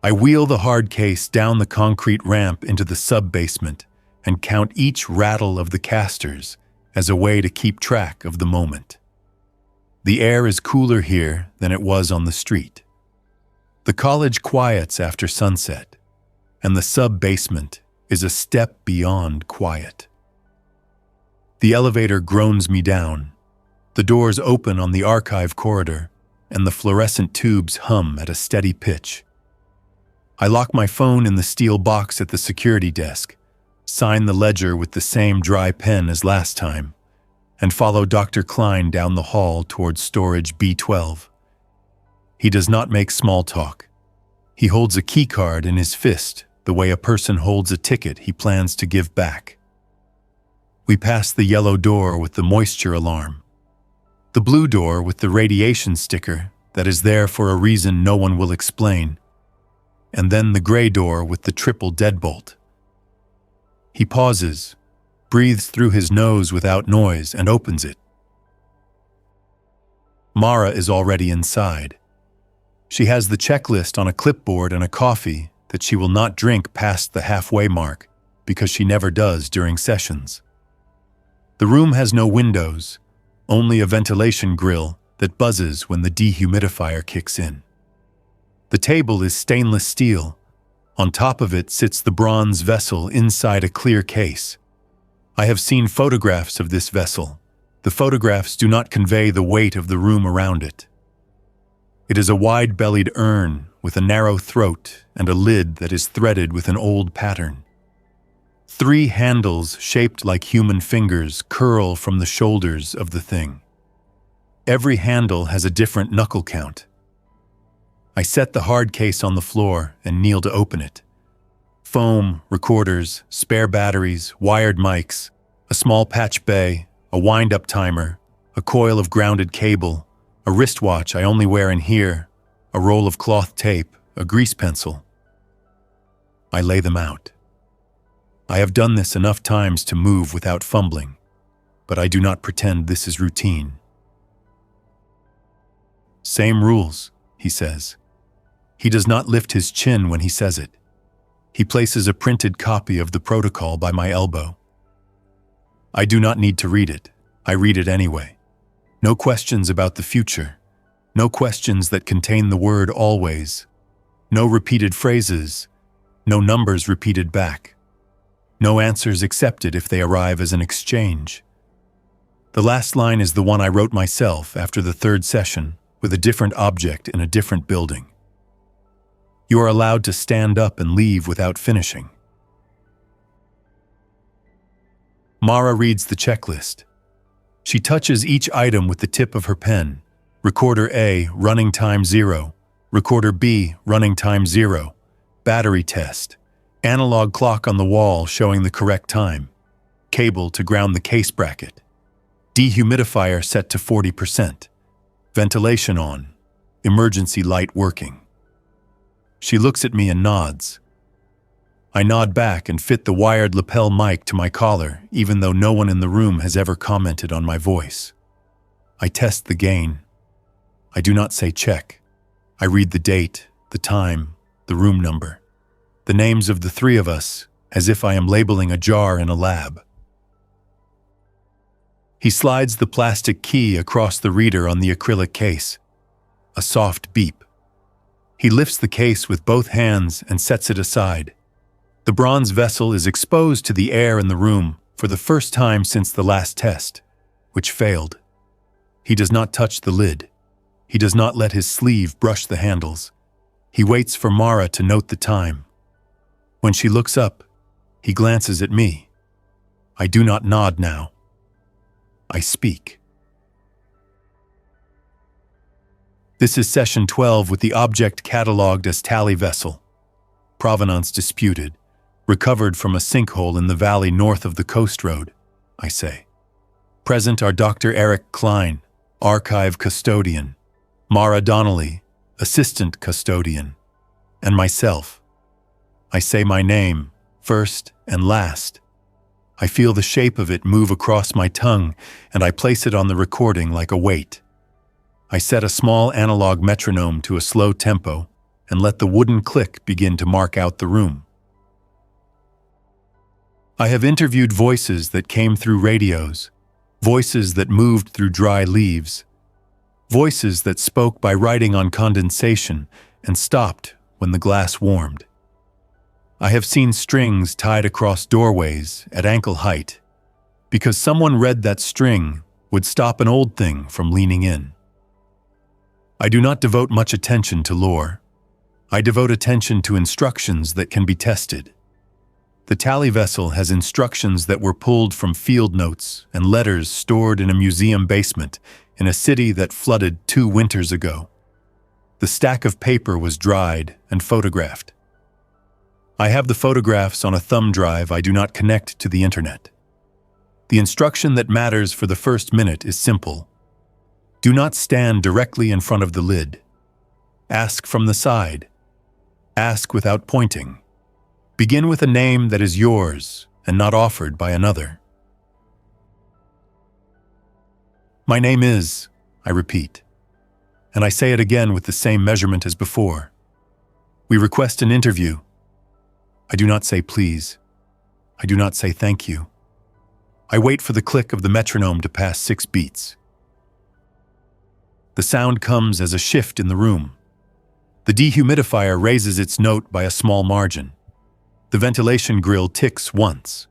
I wheel the hard case down the concrete ramp into the sub-basement and count each rattle of the casters as a way to keep track of the moment. The air is cooler here than it was on the street. The college quiets after sunset, and the sub-basement is a step beyond quiet. The elevator groans me down. The doors open on the archive corridor, and the fluorescent tubes hum at a steady pitch. I lock my phone in the steel box at the security desk, sign the ledger with the same dry pen as last time, and follow Dr. Klein down the hall towards storage B12. He does not make small talk. He holds a keycard in his fist the way a person holds a ticket he plans to give back. We pass the yellow door with the moisture alarm, the blue door with the radiation sticker that is there for a reason no one will explain, and then the gray door with the triple deadbolt. He pauses, breathes through his nose without noise, and opens it. Mara is already inside. She has the checklist on a clipboard and a coffee that she will not drink past the halfway mark because she never does during sessions. The room has no windows, only a ventilation grill that buzzes when the dehumidifier kicks in. The table is stainless steel. On top of it sits the bronze vessel inside a clear case. I have seen photographs of this vessel. The photographs do not convey the weight of the room around it. It is a wide-bellied urn with a narrow throat and a lid that is threaded with an old pattern. 3 handles shaped like human fingers curl from the shoulders of the thing. Every handle has a different knuckle count. I set the hard case on the floor and kneel to open it. Foam, recorders, spare batteries, wired mics, a small patch bay, a wind-up timer, a coil of grounded cable, a wristwatch I only wear in here, a roll of cloth tape, a grease pencil. I lay them out. I have done this enough times to move without fumbling, but I do not pretend this is routine. Same rules, he says. He does not lift his chin when he says it. He places a printed copy of the protocol by my elbow. I do not need to read it. I read it anyway. No questions about the future. No questions that contain the word always. No repeated phrases. No numbers repeated back. No answers accepted if they arrive as an exchange. The last line is the one I wrote myself after the 3rd session with a different object in a different building. You are allowed to stand up and leave without finishing. Mara reads the checklist. She touches each item with the tip of her pen. Recorder A, running time 0. Recorder B, running time 0. Battery test. Analog clock on the wall showing the correct time. Cable to ground the case bracket. Dehumidifier set to 40%. Ventilation on. Emergency light working. She looks at me and nods. I nod back and fit the wired lapel mic to my collar, even though no one in the room has ever commented on my voice. I test the gain. I do not say check. I read the date, the time, the room number, the names of the 3 of us, as if I am labeling a jar in a lab. He slides the plastic key across the reader on the acrylic case. A soft beep. He lifts the case with both hands and sets it aside. The bronze vessel is exposed to the air in the room for the first time since the last test, which failed. He does not touch the lid. He does not let his sleeve brush the handles. He waits for Mara to note the time. When she looks up, he glances at me. I do not nod now. I speak. This is session 12 with the object catalogued as tally vessel. Provenance disputed. Recovered from a sinkhole in the valley north of the coast road, I say. Present are Dr. Eric Klein, archive custodian, Mara Donnelly, assistant custodian, and myself. I say my name, first and last. I feel the shape of it move across my tongue, and I place it on the recording like a weight. I set a small analog metronome to a slow tempo and let the wooden click begin to mark out the room. I have interviewed voices that came through radios, voices that moved through dry leaves, voices that spoke by writing on condensation and stopped when the glass warmed. I have seen strings tied across doorways at ankle height because someone read that string would stop an old thing from leaning in. I do not devote much attention to lore. I devote attention to instructions that can be tested. The tally vessel has instructions that were pulled from field notes and letters stored in a museum basement in a city that flooded 2 winters ago. The stack of paper was dried and photographed. I have the photographs on a thumb drive I do not connect to the internet. The instruction that matters for the first minute is simple. Do not stand directly in front of the lid. Ask from the side. Ask without pointing. Begin with a name that is yours and not offered by another. My name is, I repeat, and I say it again with the same measurement as before. We request an interview. I do not say please. I do not say thank you. I wait for the click of the metronome to pass 6 beats. The sound comes as a shift in the room. The dehumidifier raises its note by a small margin. The ventilation grill ticks once.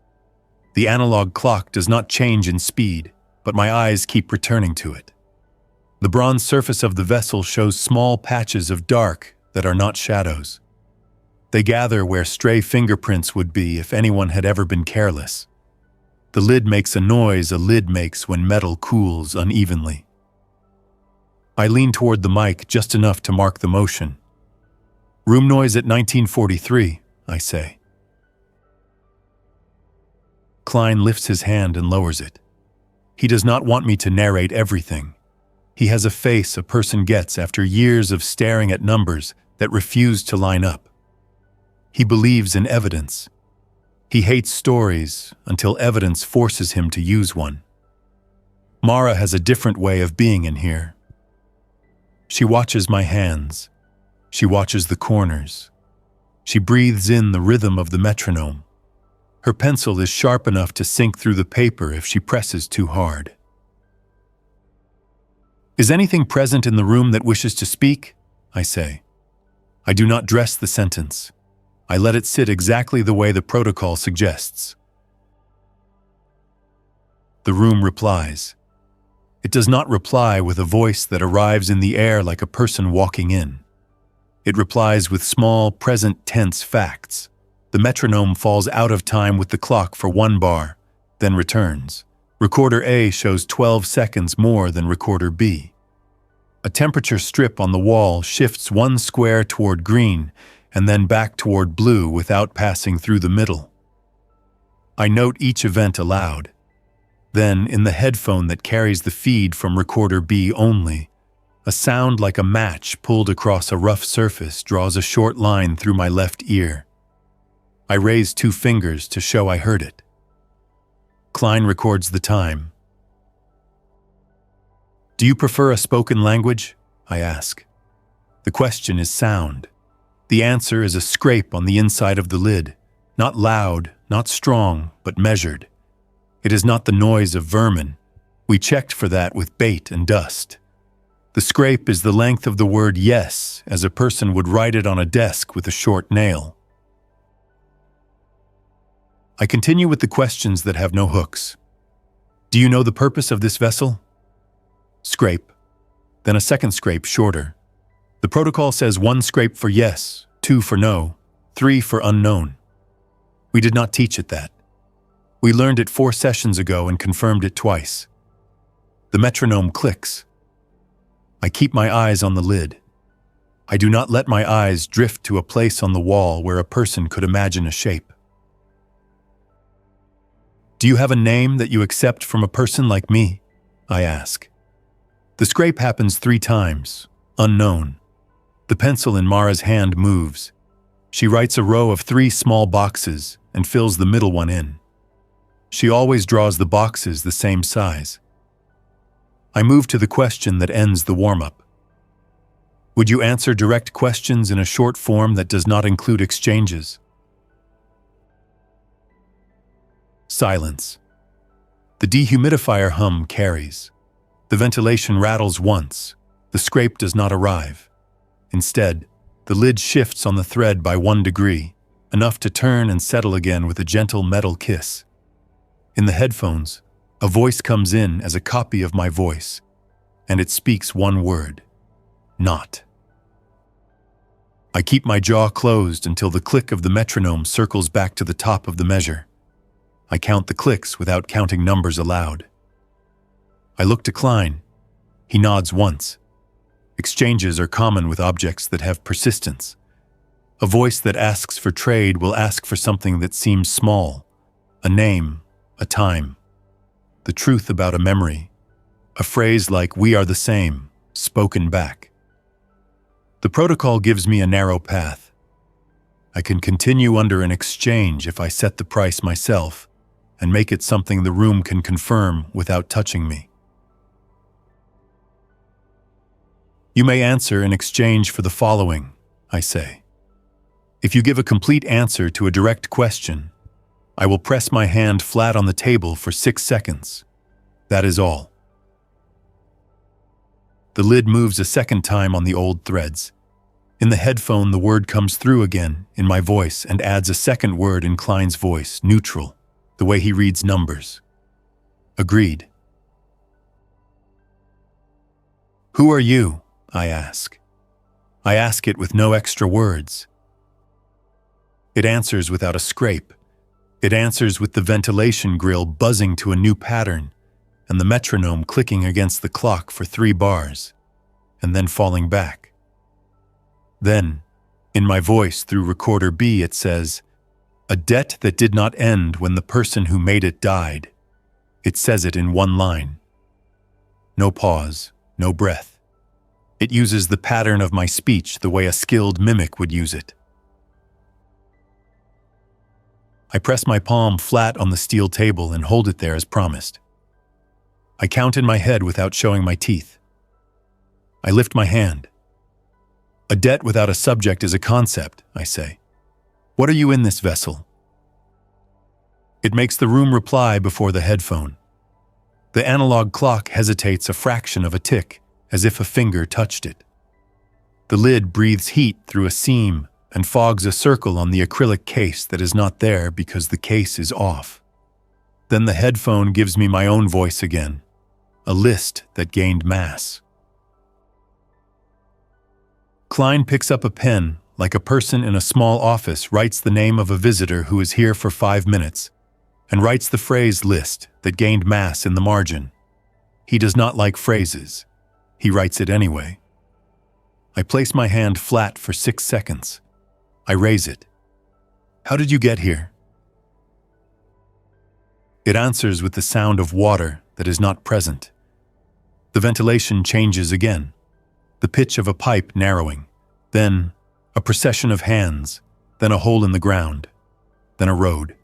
The analog clock does not change in speed, but my eyes keep returning to it. The bronze surface of the vessel shows small patches of dark that are not shadows. They gather where stray fingerprints would be if anyone had ever been careless. The lid makes a noise a lid makes when metal cools unevenly. I lean toward the mic just enough to mark the motion. Room noise at 1943, I say. Klein lifts his hand and lowers it. He does not want me to narrate everything. He has a face a person gets after years of staring at numbers that refuse to line up. He believes in evidence. He hates stories until evidence forces him to use one. Mara has a different way of being in here. She watches my hands. She watches the corners. She breathes in the rhythm of the metronome. Her pencil is sharp enough to sink through the paper if she presses too hard. Is anything present in the room that wishes to speak? I say. I do not dress the sentence. I let it sit exactly the way the protocol suggests. The room replies. It does not reply with a voice that arrives in the air like a person walking in. It replies with small, present tense facts. The metronome falls out of time with the clock for 1 bar, then returns. Recorder A shows 12 seconds more than recorder B. A temperature strip on the wall shifts 1 square toward green and then back toward blue without passing through the middle. I note each event aloud. Then, in the headphone that carries the feed from recorder B only, a sound like a match pulled across a rough surface draws a short line through my left ear. I raise 2 fingers to show I heard it. Klein records the time. Do you prefer a spoken language? I ask. The question is sound. The answer is a scrape on the inside of the lid, not loud, not strong, but measured. It is not the noise of vermin. We checked for that with bait and dust. The scrape is the length of the word yes, as a person would write it on a desk with a short nail. I continue with the questions that have no hooks. Do you know the purpose of this vessel? Scrape. Then a second scrape shorter. The protocol says 1 scrape for yes, 2 for no, 3 for unknown. We did not teach it that. We learned it 4 sessions ago and confirmed it twice. The metronome clicks. I keep my eyes on the lid. I do not let my eyes drift to a place on the wall where a person could imagine a shape. Do you have a name that you accept from a person like me? I ask. The scrape happens 3 times, unknown. The pencil in Mara's hand moves. She writes a row of 3 small boxes and fills the middle one in. She always draws the boxes the same size. I move to the question that ends the warm-up. Would you answer direct questions in a short form that does not include exchanges? Silence. The dehumidifier hum carries. The ventilation rattles once. The scrape does not arrive. Instead, the lid shifts on the thread by 1 degree, enough to turn and settle again with a gentle metal kiss. In the headphones, a voice comes in as a copy of my voice, and it speaks one word: not. I keep my jaw closed until the click of the metronome circles back to the top of the measure. I count the clicks without counting numbers aloud. I look to Klein. He nods once. Exchanges are common with objects that have persistence. A voice that asks for trade will ask for something that seems small: a name, a time, the truth about a memory, a phrase like "we are the same," spoken back. The protocol gives me a narrow path. I can continue under an exchange if I set the price myself and make it something the room can confirm without touching me. You may answer in exchange for the following, I say. If you give a complete answer to a direct question, I will press my hand flat on the table for 6 seconds. That is all. The lid moves a second time on the old threads. In the headphone, the word comes through again in my voice and adds a second word in Klein's voice, neutral, the way he reads numbers. Agreed. Who are you? I ask. I ask it with no extra words. It answers without a scrape. It answers with the ventilation grill buzzing to a new pattern and the metronome clicking against the clock for 3 bars, and then falling back. Then, in my voice through recorder B, it says, "A debt that did not end when the person who made it died." It says it in one line. No pause, no breath. It uses the pattern of my speech the way a skilled mimic would use it. I press my palm flat on the steel table and hold it there as promised. I count in my head without showing my teeth. I lift my hand. A debt without a subject is a concept, I say. What are you in this vessel? It makes the room reply before the headphone. The analog clock hesitates a fraction of a tick, as if a finger touched it. The lid breathes heat through a seam and fogs a circle on the acrylic case that is not there because the case is off. Then the headphone gives me my own voice again, a list that gained mass. Klein picks up a pen, like a person in a small office writes the name of a visitor who is here for 5 minutes, and writes the phrase list that gained mass in the margin. He does not like phrases. He writes it anyway. I place my hand flat for 6 seconds. I raise it. How did you get here? It answers with the sound of water that is not present. The ventilation changes again, the pitch of a pipe narrowing, then a procession of hands, then a hole in the ground, then a road.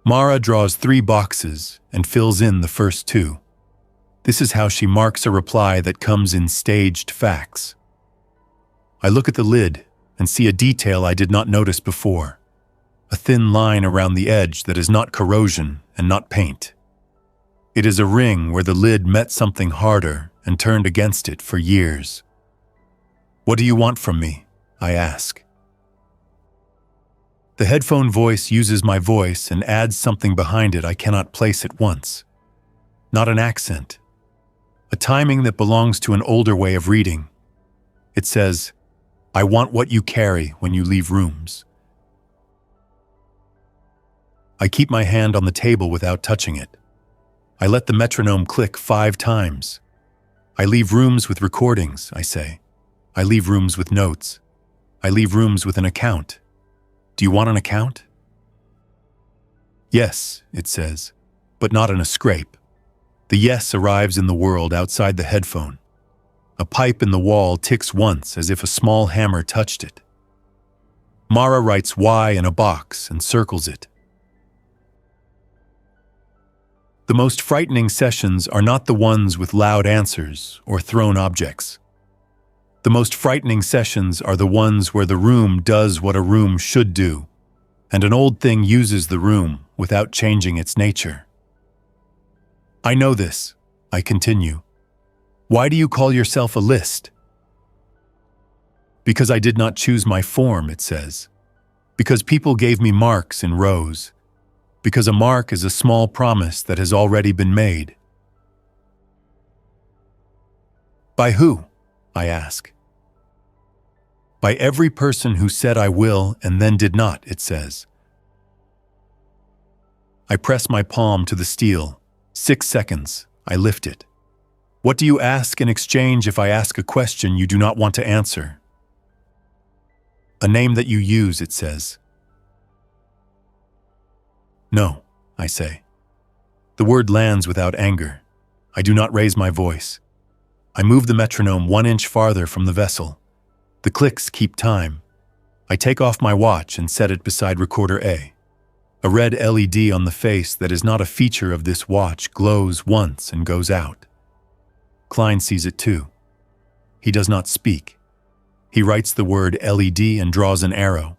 Mara draws 3 boxes and fills in the first 2. This is how she marks a reply that comes in staged facts. I look at the lid and see a detail I did not notice before, a thin line around the edge that is not corrosion and not paint. It is a ring where the lid met something harder and turned against it for years. What do you want from me? I ask. The headphone voice uses my voice and adds something behind it I cannot place at once. Not an accent. A timing that belongs to an older way of reading. It says, "I want what you carry when you leave rooms." I keep my hand on the table without touching it. I let the metronome click 5 times. I leave rooms with recordings, I say. I leave rooms with notes. I leave rooms with an account. Do you want an account? Yes, it says, but not in a scrape. The yes arrives in the world outside the headphone. A pipe in the wall ticks once as if a small hammer touched it. Mara writes Y in a box and circles it. The most frightening sessions are not the ones with loud answers or thrown objects. The most frightening sessions are the ones where the room does what a room should do, and an old thing uses the room without changing its nature. I know this, I continue. Why do you call yourself a list? Because I did not choose my form, it says. Because people gave me marks in rows. Because a mark is a small promise that has already been made. By who? I ask. By every person who said I will and then did not, it says. I press my palm to the steel. 6 seconds. I lift it. What do you ask in exchange if I ask a question you do not want to answer? A name that you use, it says. No, I say. The word lands without anger. I do not raise my voice. I move the metronome 1 inch farther from the vessel. The clicks keep time. I take off my watch and set it beside recorder A. A red LED on the face that is not a feature of this watch glows once and goes out. Klein sees it too. He does not speak. He writes the word LED and draws an arrow.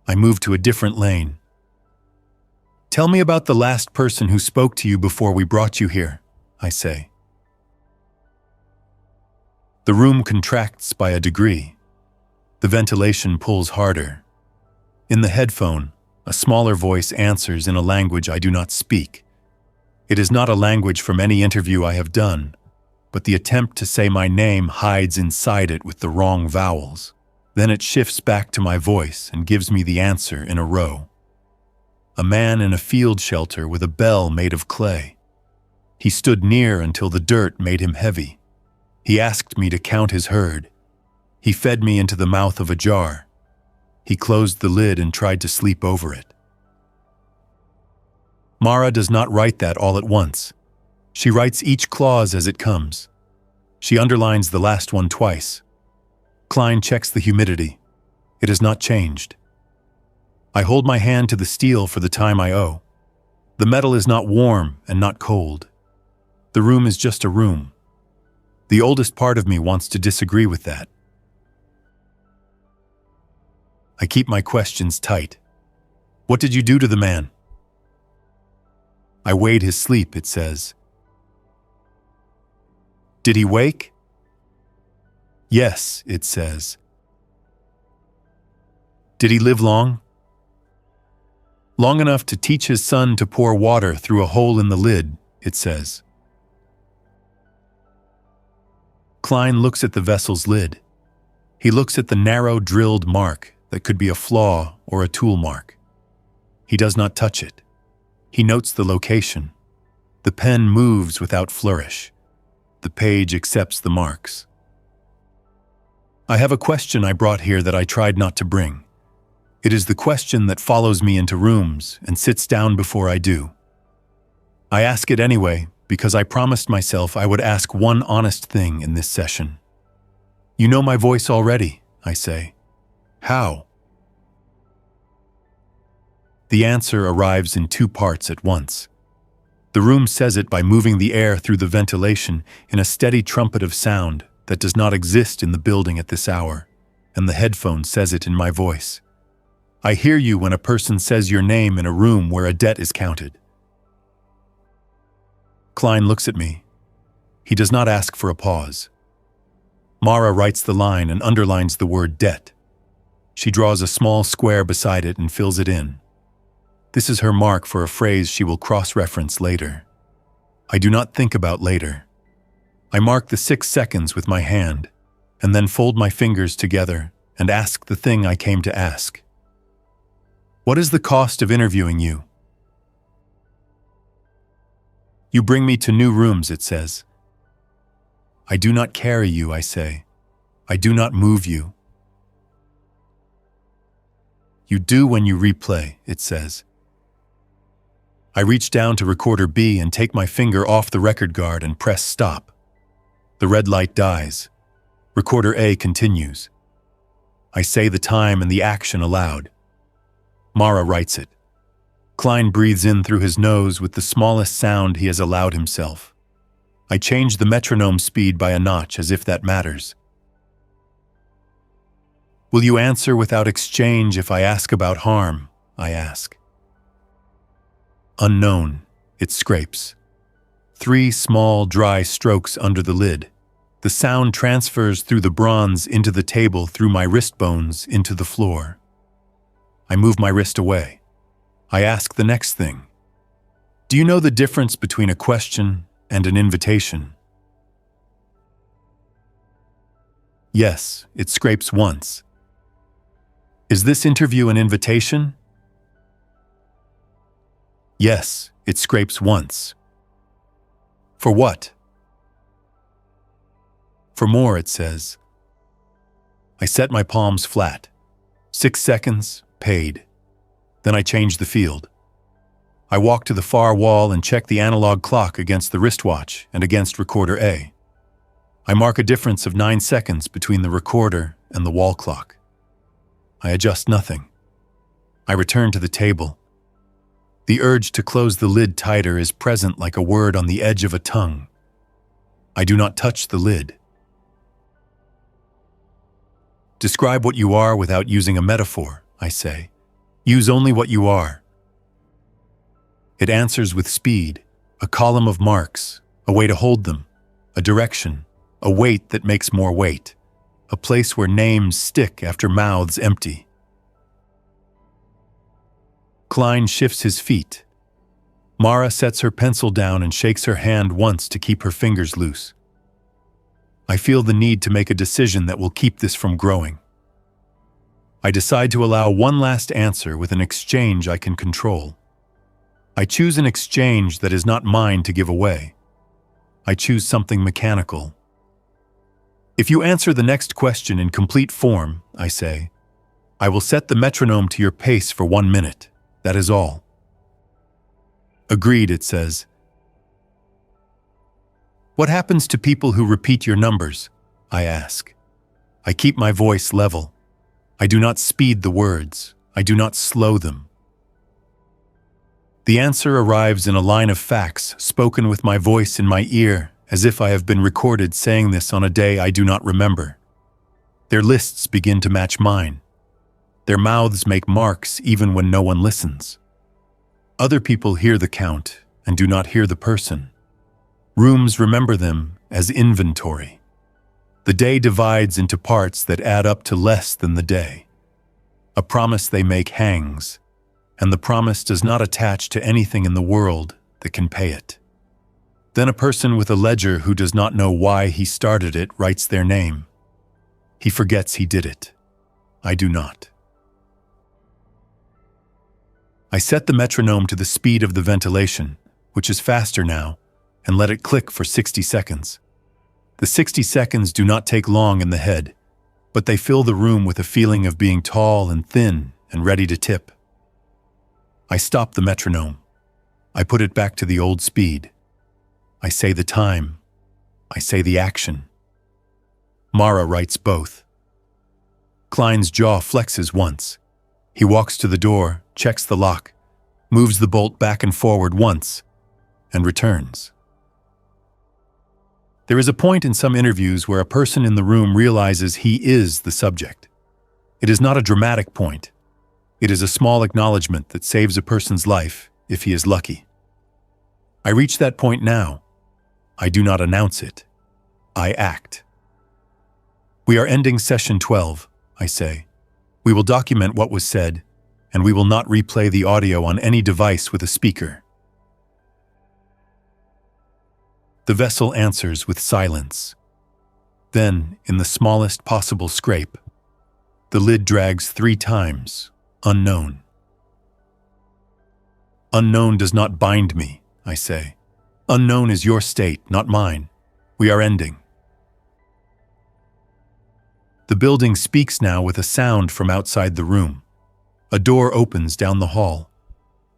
I move to a different lane. Tell me about the last person who spoke to you before we brought you here, I say. The room contracts by a degree. The ventilation pulls harder. In the headphone, a smaller voice answers in a language I do not speak. It is not a language from any interview I have done, but the attempt to say my name hides inside it with the wrong vowels. Then it shifts back to my voice and gives me the answer in a row. A man in a field shelter with a bell made of clay. He stood near until the dirt made him heavy. He asked me to count his herd. He fed me into the mouth of a jar. He closed the lid and tried to sleep over it. Mara does not write that all at once. She writes each clause as it comes. She underlines the last one twice. Klein checks the humidity. It has not changed. I hold my hand to the steel for the time I owe. The metal is not warm and not cold. The room is just a room. The oldest part of me wants to disagree with that. I keep my questions tight. What did you do to the man? I weighed his sleep, it says. Did he wake? Yes, it says. Did he live long? Long enough to teach his son to pour water through a hole in the lid, it says. Klein looks at the vessel's lid. He looks at the narrow drilled mark that could be a flaw or a tool mark. He does not touch it. He notes the location. The pen moves without flourish. The page accepts the marks. I have a question I brought here that I tried not to bring. It is the question that follows me into rooms and sits down before I do. I ask it anyway because I promised myself I would ask one honest thing in this session. You know my voice already, I say. How? The answer arrives in 2 parts at once. The room says it by moving the air through the ventilation in a steady trumpet of sound that does not exist in the building at this hour, and the headphone says it in my voice. I hear you when a person says your name in a room where a debt is counted. Klein looks at me. He does not ask for a pause. Mara writes the line and underlines the word debt. She draws a small square beside it and fills it in. This is her mark for a phrase she will cross-reference later. I do not think about later. I mark the 6 seconds with my hand, and then fold my fingers together and ask the thing I came to ask. What is the cost of interviewing you? You bring me to new rooms, it says. I do not carry you, I say. I do not move you. You do when you replay, it says. I reach down to recorder B and take my finger off the record guard and press stop. The red light dies. Recorder A continues. I say the time and the action aloud. Mara writes it. Klein breathes in through his nose with the smallest sound he has allowed himself. I change the metronome speed by a notch as if that matters. Will you answer without exchange if I ask about harm? I ask. Unknown, it scrapes. 3 small, dry strokes under the lid. The sound transfers through the bronze into the table, through my wrist bones into the floor. I move my wrist away. I ask the next thing. Do you know the difference between a question and an invitation? Yes, it scrapes once. Is this interview an invitation? Yes, it scrapes once. For what? For more, it says. I set my palms flat. 6 seconds, paid. Then I change the field. I walk to the far wall and check the analog clock against the wristwatch and against recorder A. I mark a difference of 9 seconds between the recorder and the wall clock. I adjust nothing. I return to the table. The urge to close the lid tighter is present like a word on the edge of a tongue. I do not touch the lid. Describe what you are without using a metaphor, I say. Use only what you are. It answers with speed, a column of marks, a way to hold them, a direction, a weight that makes more weight, a place where names stick after mouths empty. Klein shifts his feet. Mara sets her pencil down and shakes her hand once to keep her fingers loose. I feel the need to make a decision that will keep this from growing. I decide to allow one last answer with an exchange I can control. I choose an exchange that is not mine to give away. I choose something mechanical. If you answer the next question in complete form, I say, I will set the metronome to your pace for 1 minute. That is all. Agreed, it says. What happens to people who repeat your numbers? I ask. I keep my voice level. I do not speed the words. I do not slow them. The answer arrives in a line of facts spoken with my voice in my ear, as if I have been recorded saying this on a day I do not remember. Their lists begin to match mine. Their mouths make marks even when no one listens. Other people hear the count and do not hear the person. Rooms remember them as inventory. The day divides into parts that add up to less than the day. A promise they make hangs, and the promise does not attach to anything in the world that can pay it. Then a person with a ledger who does not know why he started it writes their name. He forgets he did it. I do not. I set the metronome to the speed of the ventilation, which is faster now, and let it click for 60 seconds. The 60 seconds do not take long in the head, but they fill the room with a feeling of being tall and thin and ready to tip. I stop the metronome. I put it back to the old speed. I say the time. I say the action. Mara writes both. Klein's jaw flexes once. He walks to the door, checks the lock, moves the bolt back and forward once, and returns. There is a point in some interviews where a person in the room realizes he is the subject. It is not a dramatic point. It is a small acknowledgement that saves a person's life if he is lucky. I reach that point now. I do not announce it. I act. We are ending session 12, I say. We will document what was said, and we will not replay the audio on any device with a speaker. The vessel answers with silence. Then, in the smallest possible scrape, the lid drags 3 times. Unknown. Unknown does not bind me, I say. Unknown is your state, not mine. We are ending. The building speaks now with a sound from outside the room. A door opens down the hall.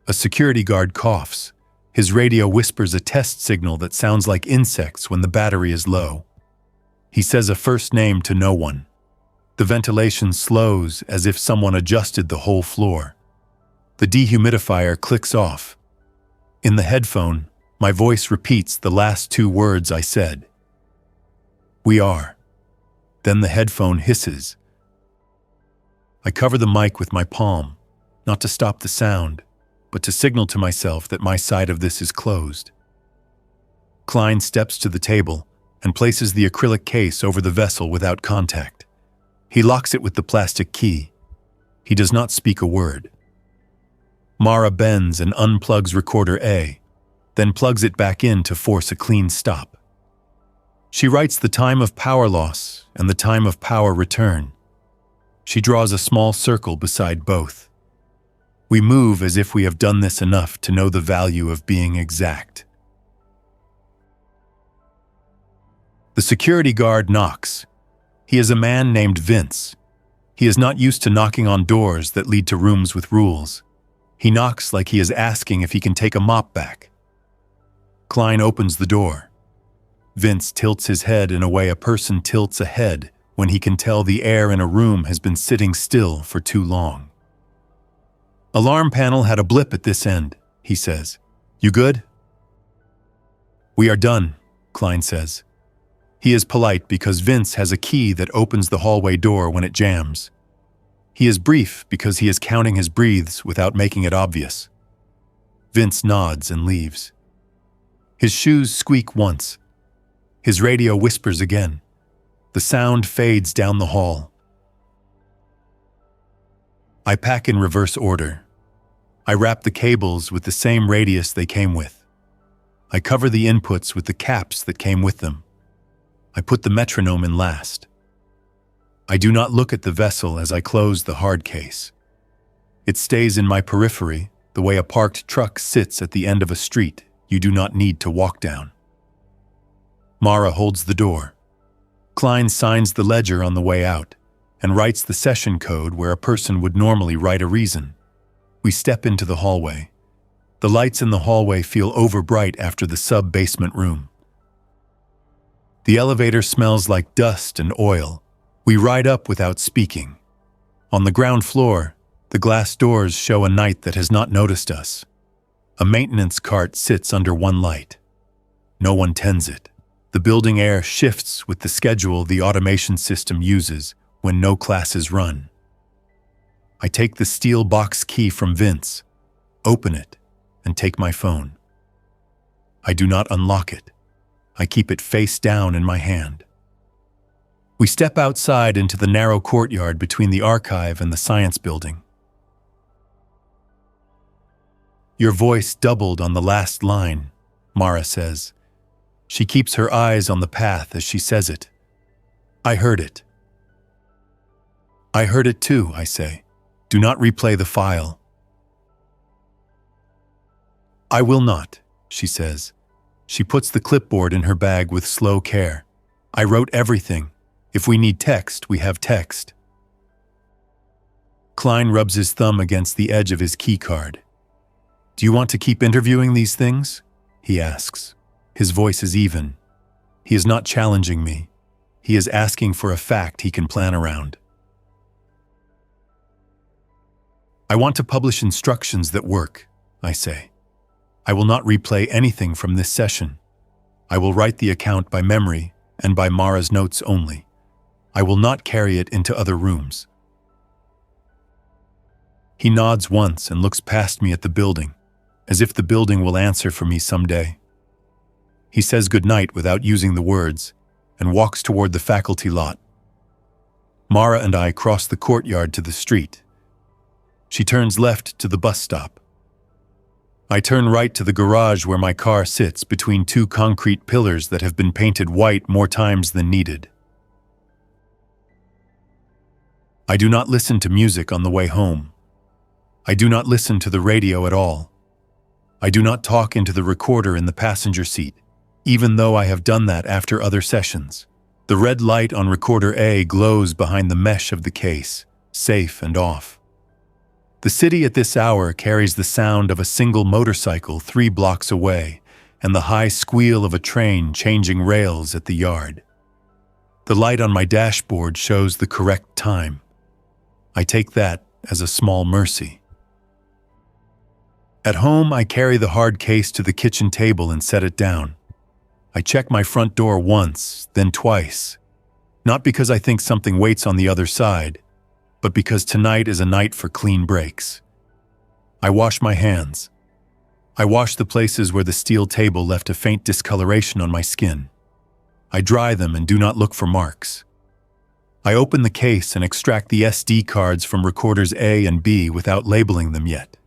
A security guard coughs. His radio whispers a test signal that sounds like insects when the battery is low. He says a first name to no one. The ventilation slows as if someone adjusted the whole floor. The dehumidifier clicks off. In the headphone, my voice repeats the last two words I said. We are. Then the headphone hisses. I cover the mic with my palm, not to stop the sound, but to signal to myself that my side of this is closed. Klein steps to the table and places the acrylic case over the vessel without contact. He locks it with the plastic key. He does not speak a word. Mara bends and unplugs recorder A, then plugs it back in to force a clean stop. She writes the time of power loss and the time of power return. She draws a small circle beside both. We move as if we have done this enough to know the value of being exact. The security guard knocks. He is a man named Vince. He is not used to knocking on doors that lead to rooms with rules. He knocks like he is asking if he can take a mop back. Klein opens the door. Vince tilts his head in a way a person tilts a head when he can tell the air in a room has been sitting still for too long. Alarm panel had a blip at this end, he says. You good? We are done, Klein says. He is polite because Vince has a key that opens the hallway door when it jams. He is brief because he is counting his breaths without making it obvious. Vince nods and leaves. His shoes squeak once. His radio whispers again. The sound fades down the hall. I pack in reverse order. I wrap the cables with the same radius they came with. I cover the inputs with the caps that came with them. I put the metronome in last. I do not look at the vessel as I close the hard case. It stays in my periphery, the way a parked truck sits at the end of a street you do not need to walk down. Mara holds the door. Klein signs the ledger on the way out and writes the session code where a person would normally write a reason. We step into the hallway. The lights in the hallway feel overbright after the sub-basement room. The elevator smells like dust and oil. We ride up without speaking. On the ground floor, the glass doors show a night that has not noticed us. A maintenance cart sits under one light. No one tends it. The building air shifts with the schedule the automation system uses when no classes run. I take the steel box key from Vince, open it, and take my phone. I do not unlock it. I keep it face down in my hand. We step outside into the narrow courtyard between the archive and the science building. Your voice doubled on the last line, Mara says. She keeps her eyes on the path as she says it. I heard it. I heard it too, I say. Do not replay the file. I will not, she says. She puts the clipboard in her bag with slow care. I wrote everything. If we need text, we have text. Klein rubs his thumb against the edge of his keycard. Do you want to keep interviewing these things? He asks. His voice is even. He is not challenging me. He is asking for a fact he can plan around. I want to publish instructions that work, I say. I will not replay anything from this session. I will write the account by memory and by Mara's notes only. I will not carry it into other rooms. He nods once and looks past me at the building, as if the building will answer for me someday. He says goodnight without using the words and walks toward the faculty lot. Mara and I cross the courtyard to the street. She turns left to the bus stop. I turn right to the garage where my car sits between two concrete pillars that have been painted white more times than needed. I do not listen to music on the way home. I do not listen to the radio at all. I do not talk into the recorder in the passenger seat, even though I have done that after other sessions. The red light on recorder A glows behind the mesh of the case, safe and off. The city at this hour carries the sound of a single motorcycle 3 blocks away and the high squeal of a train changing rails at the yard. The light on my dashboard shows the correct time. I take that as a small mercy. At home, I carry the hard case to the kitchen table and set it down. I check my front door once, then twice. Not because I think something waits on the other side, but because tonight is a night for clean breaks. I wash my hands. I wash the places where the steel table left a faint discoloration on my skin. I dry them and do not look for marks. I open the case and extract the SD cards from recorders A and B without labeling them yet.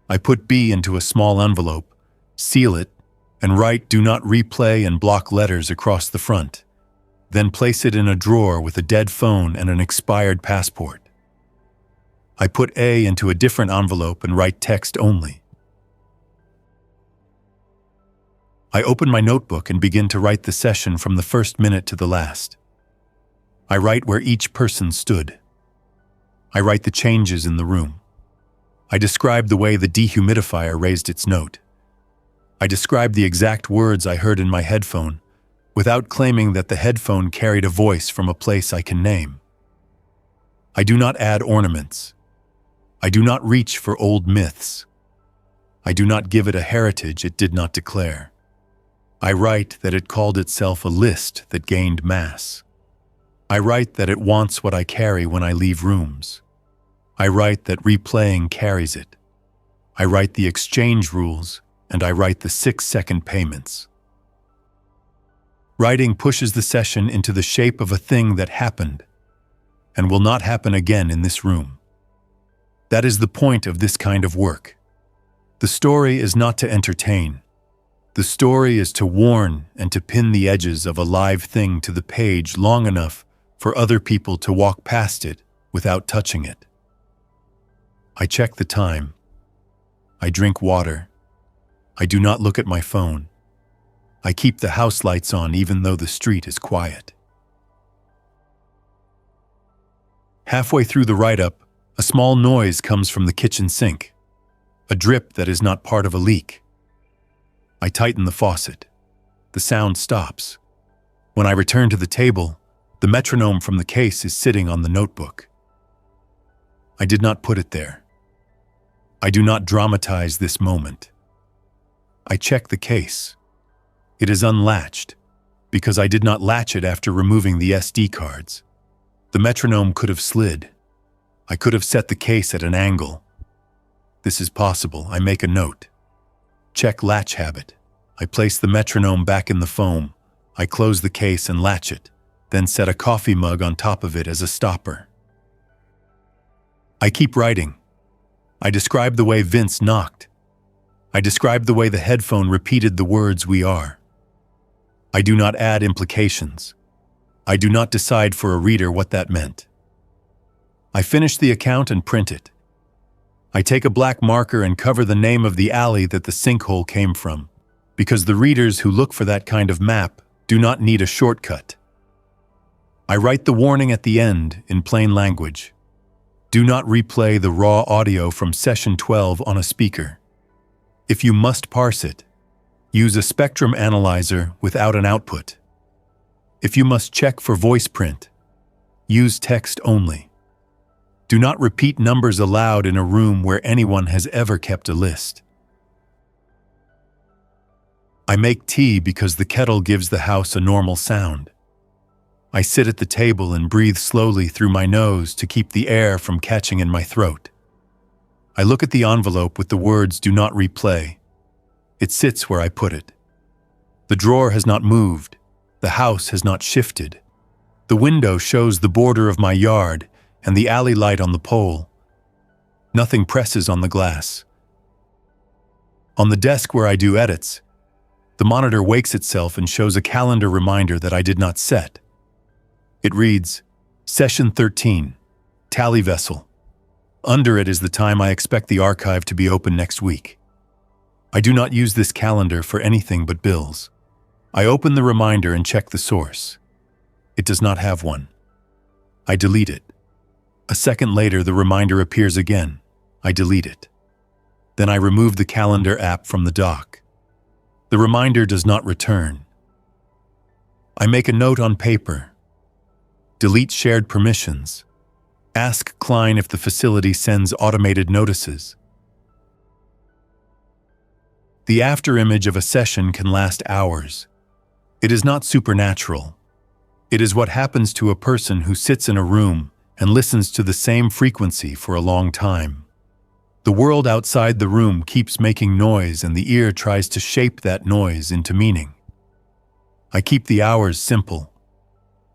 I put B into a small envelope, seal it, and write "Do not replay" in block letters across the front. Then place it in a drawer with a dead phone and an expired passport. I put A into a different envelope and write text only. I open my notebook and begin to write the session from the first minute to the last. I write where each person stood. I write the changes in the room. I describe the way the dehumidifier raised its note. I describe the exact words I heard in my headphone, without claiming that the headphone carried a voice from a place I can name. I do not add ornaments. I do not reach for old myths. I do not give it a heritage it did not declare. I write that it called itself a list that gained mass. I write that it wants what I carry when I leave rooms. I write that replaying carries it. I write the exchange rules, and I write the 6-second payments. Writing pushes the session into the shape of a thing that happened, and will not happen again in this room. That is the point of this kind of work. The story is not to entertain. The story is to warn and to pin the edges of a live thing to the page long enough for other people to walk past it without touching it. I check the time. I drink water. I do not look at my phone. I keep the house lights on even though the street is quiet. Halfway through the write-up, a small noise comes from the kitchen sink, a drip that is not part of a leak. I tighten the faucet. The sound stops. When I return to the table, the metronome from the case is sitting on the notebook. I did not put it there. I do not dramatize this moment. I check the case. It is unlatched, because I did not latch it after removing the SD cards. The metronome could have slid. I could have set the case at an angle. This is possible. I make a note. Check latch habit. I place the metronome back in the foam. I close the case and latch it, then set a coffee mug on top of it as a stopper. I keep writing. I describe the way Vince knocked. I describe the way the headphone repeated the words "we are." I do not add implications. I do not decide for a reader what that meant. I finish the account and print it. I take a black marker and cover the name of the alley that the sinkhole came from, because the readers who look for that kind of map do not need a shortcut. I write the warning at the end in plain language. Do not replay the raw audio from session 12 on a speaker. If you must parse it, use a spectrum analyzer without an output. If you must check for voice print, use text only. Do not repeat numbers aloud in a room where anyone has ever kept a list. I make tea because the kettle gives the house a normal sound. I sit at the table and breathe slowly through my nose to keep the air from catching in my throat. I look at the envelope with the words "Do not replay." It sits where I put it. The drawer has not moved. The house has not shifted. The window shows the border of my yard and the alley light on the pole. Nothing presses on the glass. On the desk where I do edits, the monitor wakes itself and shows a calendar reminder that I did not set. It reads, Session 13, Tally Vessel. Under it is the time I expect the archive to be open next week. I do not use this calendar for anything but bills. I open the reminder and check the source. It does not have one. I delete it. A second later, the reminder appears again. I delete it. Then I remove the calendar app from the dock. The reminder does not return. I make a note on paper. Delete shared permissions. Ask Klein if the facility sends automated notices. The afterimage of a session can last hours. It is not supernatural. It is what happens to a person who sits in a room and listens to the same frequency for a long time. The world outside the room keeps making noise, and the ear tries to shape that noise into meaning. I keep the hours simple.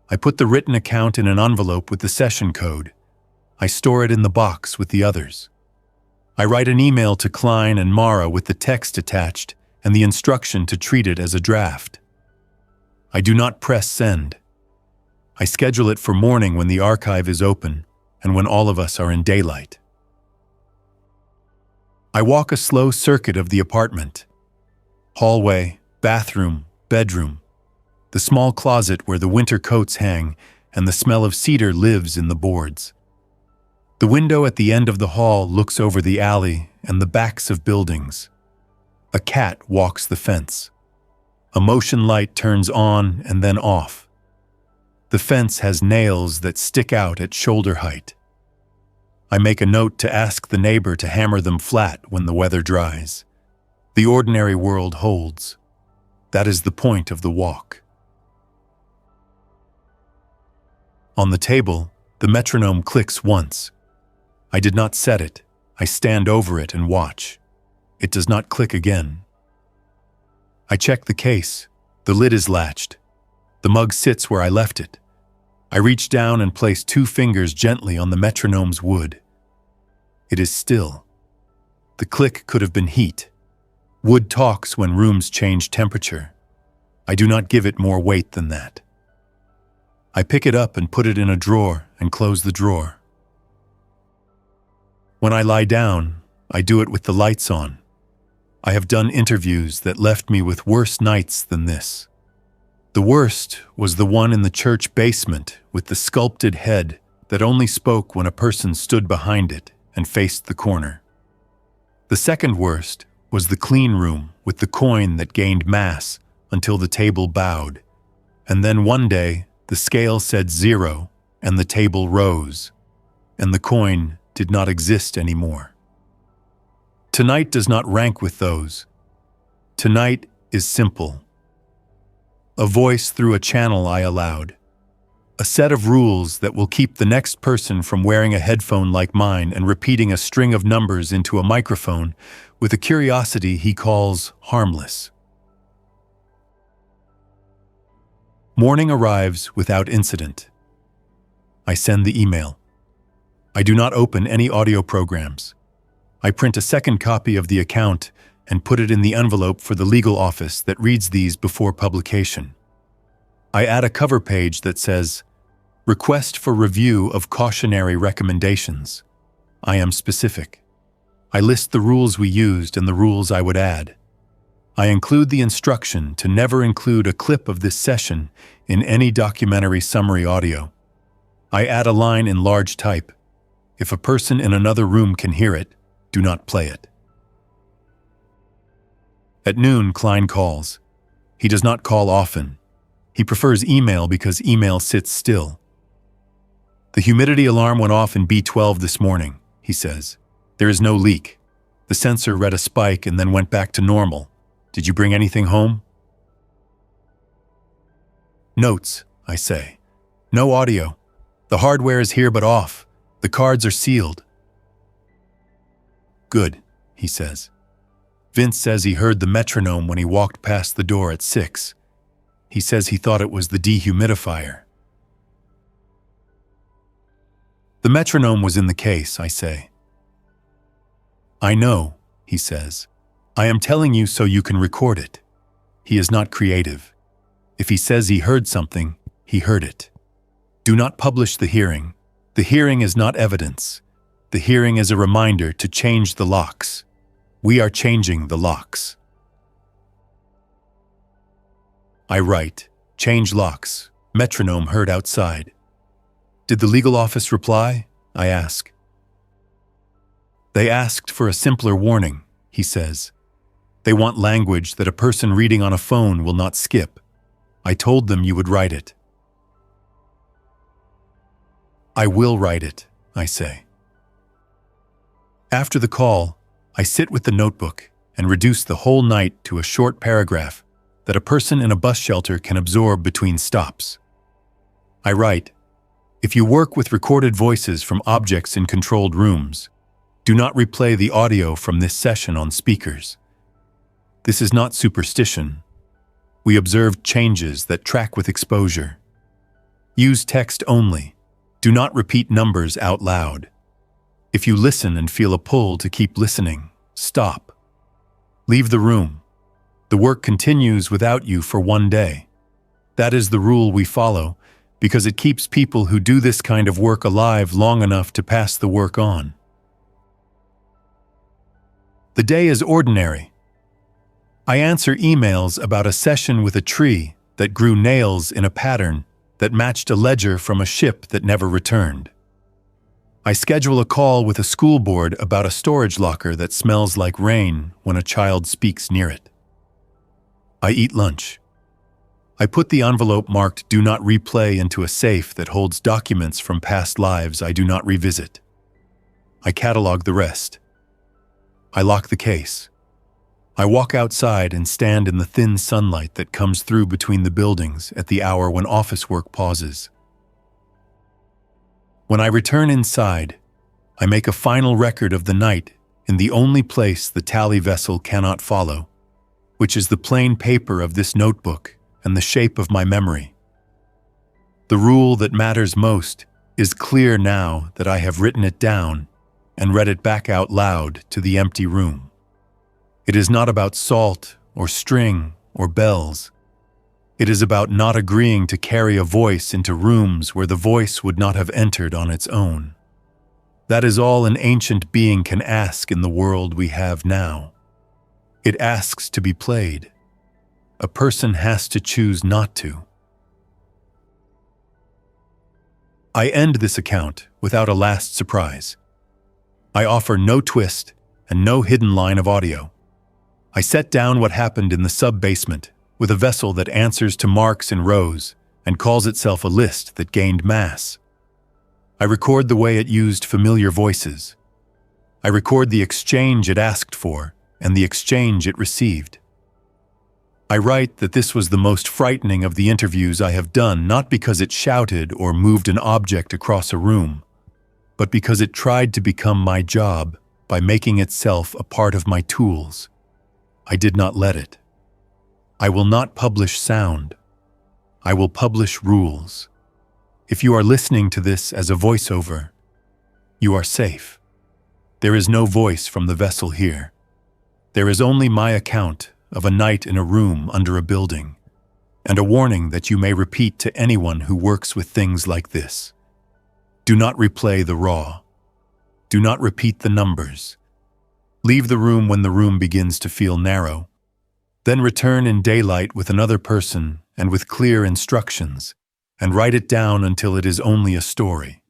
I put the written account in an envelope with the session code. I store it in the box with the others. I write an email to Klein and Mara with the text attached and the instruction to treat it as a draft. I do not press send. I schedule it for morning when the archive is open and when all of us are in daylight. I walk a slow circuit of the apartment. Hallway, bathroom, bedroom, the small closet where the winter coats hang and the smell of cedar lives in the boards. The window at the end of the hall looks over the alley and the backs of buildings. A cat walks the fence. A motion light turns on and then off. The fence has nails that stick out at shoulder height. I make a note to ask the neighbor to hammer them flat when the weather dries. The ordinary world holds. That is the point of the walk. On the table, the metronome clicks once. I did not set it. I stand over it and watch. It does not click again. I check the case. The lid is latched. The mug sits where I left it. I reach down and place 2 fingers gently on the metronome's wood. It is still. The click could have been heat. Wood talks when rooms change temperature. I do not give it more weight than that. I pick it up and put it in a drawer and close the drawer. When I lie down, I do it with the lights on. I have done interviews that left me with worse nights than this. The worst was the one in the church basement with the sculpted head that only spoke when a person stood behind it and faced the corner. The second worst was the clean room with the coin that gained mass until the table bowed, and then one day the scale said 0 and the table rose, and the coin did not exist anymore. Tonight does not rank with those. Tonight is simple. A voice through a channel I allowed. A set of rules that will keep the next person from wearing a headphone like mine and repeating a string of numbers into a microphone with a curiosity he calls harmless. Morning arrives without incident. I send the email. I do not open any audio programs. I print a second copy of the account and put it in the envelope for the legal office that reads these before publication. I add a cover page that says, "Request for review of cautionary recommendations." I am specific. I list the rules we used and the rules I would add. I include the instruction to never include a clip of this session in any documentary summary audio. I add a line in large type. If a person in another room can hear it, do not play it. At noon, Klein calls. He does not call often. He prefers email because email sits still. "The humidity alarm went off in B12 this morning," he says. "There is no leak. The sensor read a spike and then went back to normal. Did you bring anything home?" "Notes," I say. "No audio. The hardware is here but off. The cards are sealed." "Good," he says. Vince says he heard the metronome when he walked past the door at 6. He says he thought it was the dehumidifier. "The metronome was in the case," I say. "I know," he says. "I am telling you so you can record it." He is not creative. If he says he heard something, he heard it. Do not publish the hearing. The hearing is not evidence. The hearing is a reminder to change the locks. We are changing the locks. I write, "Change locks. Metronome heard outside." "Did the legal office reply?" I ask. "They asked for a simpler warning," he says. "They want language that a person reading on a phone will not skip. I told them you would write it." "I will write it," I say. After the call, I sit with the notebook and reduce the whole night to a short paragraph that a person in a bus shelter can absorb between stops. I write, if you work with recorded voices from objects in controlled rooms, do not replay the audio from this session on speakers. This is not superstition. We observed changes that track with exposure. Use text only. Do not repeat numbers out loud. If you listen and feel a pull to keep listening, stop. Leave the room. The work continues without you for one day. That is the rule we follow, because it keeps people who do this kind of work alive long enough to pass the work on. The day is ordinary. I answer emails about a session with a tree that grew nails in a pattern that matched a ledger from a ship that never returned. I schedule a call with a school board about a storage locker that smells like rain when a child speaks near it. I eat lunch. I put the envelope marked "Do Not Replay" into a safe that holds documents from past lives I do not revisit. I catalog the rest. I lock the case. I walk outside and stand in the thin sunlight that comes through between the buildings at the hour when office work pauses. When I return inside, I make a final record of the night in the only place the tally vessel cannot follow, which is the plain paper of this notebook and the shape of my memory. The rule that matters most is clear now that I have written it down and read it back out loud to the empty room. It is not about salt or string or bells. It is about not agreeing to carry a voice into rooms where the voice would not have entered on its own. That is all an ancient being can ask in the world we have now. It asks to be played. A person has to choose not to. I end this account without a last surprise. I offer no twist and no hidden line of audio. I set down what happened in the sub-basement with a vessel that answers to marks in rows and calls itself a list that gained mass. I record the way it used familiar voices. I record the exchange it asked for and the exchange it received. I write that this was the most frightening of the interviews I have done, not because it shouted or moved an object across a room, but because it tried to become my job by making itself a part of my tools. I did not let it. I will not publish sound. I will publish rules. If you are listening to this as a voiceover, you are safe. There is no voice from the vessel here. There is only my account of a night in a room under a building, and a warning that you may repeat to anyone who works with things like this. Do not replay the raw. Do not repeat the numbers. Leave the room when the room begins to feel narrow. Then return in daylight with another person and with clear instructions, and write it down until it is only a story.